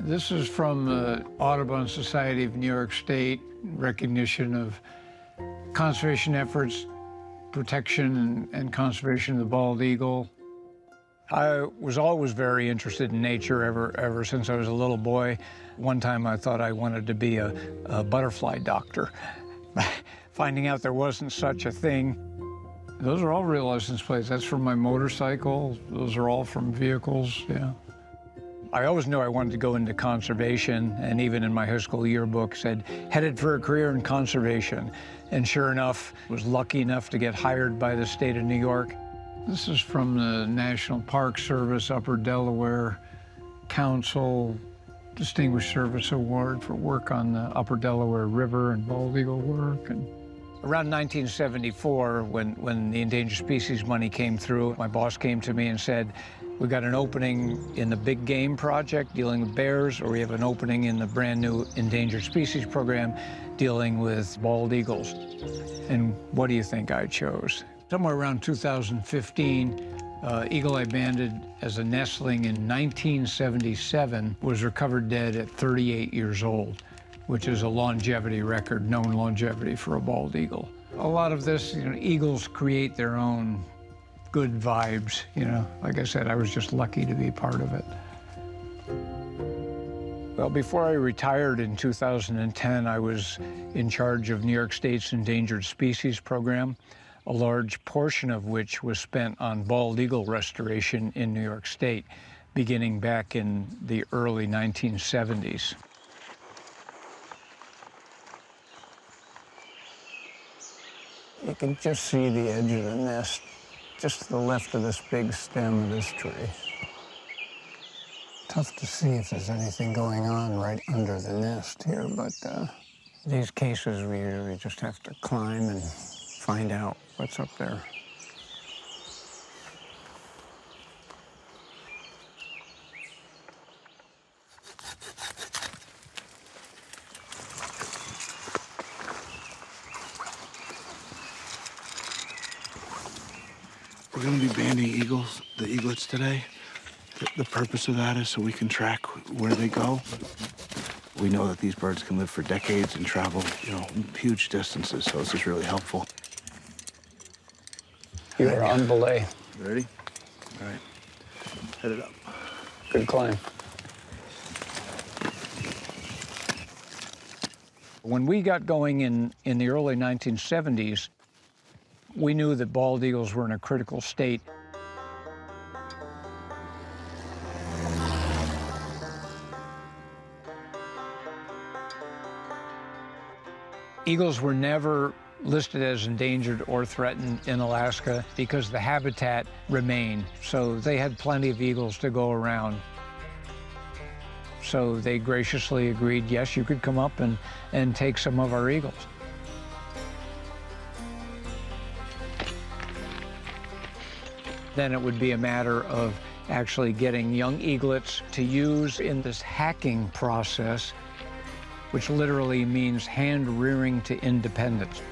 This is from the Audubon Society of New York State, recognition of conservation efforts, protection and conservation of the bald eagle. I was always very interested in nature ever since I was a little boy. One time I thought I wanted to be a butterfly doctor. Finding out there wasn't such a thing. Those are all real license plates. That's from my motorcycle. Those are all from vehicles, yeah. I always knew I wanted to go into conservation, and even in my high school yearbook said, headed for a career in conservation. And sure enough, was lucky enough to get hired by the state of New York. This is from the National Park Service, Upper Delaware Council Distinguished Service Award for work on the Upper Delaware River and bald eagle work. And around 1974, when the endangered species money came through, my boss came to me and said, we got an opening in the big game project dealing with bears, or we have an opening in the brand new endangered species program dealing with bald eagles. And what do you think I chose? Somewhere around 2015, eagle-eye banded as a nestling in 1977 was recovered dead at 38 years old, which is a longevity record, known longevity for a bald eagle. A lot of this, eagles create their own good vibes, Like I said, I was just lucky to be part of it. Well, before I retired in 2010, I was in charge of New York State's Endangered Species Program, a large portion of which was spent on bald eagle restoration in New York State, beginning back in the early 1970s. You can just see the edge of the nest, just to the left of this big stem of this tree. Tough to see if there's anything going on right under the nest here, but these cases we usually just have to climb and find out what's up there. We're going to be banding eagles, the eaglets today. The purpose of that is so we can track where they go. We know that these birds can live for decades and travel, huge distances, so this is really helpful. You're on belay. Ready? All right. Head it up. Good climb. When we got going in the early 1970s, we knew that bald eagles were in a critical state. Eagles were never listed as endangered or threatened in Alaska because the habitat remained, so they had plenty of eagles to go around. So they graciously agreed, yes, you could come up and take some of our eagles. Then it would be a matter of actually getting young eaglets to use in this hacking process, which literally means hand rearing to independence.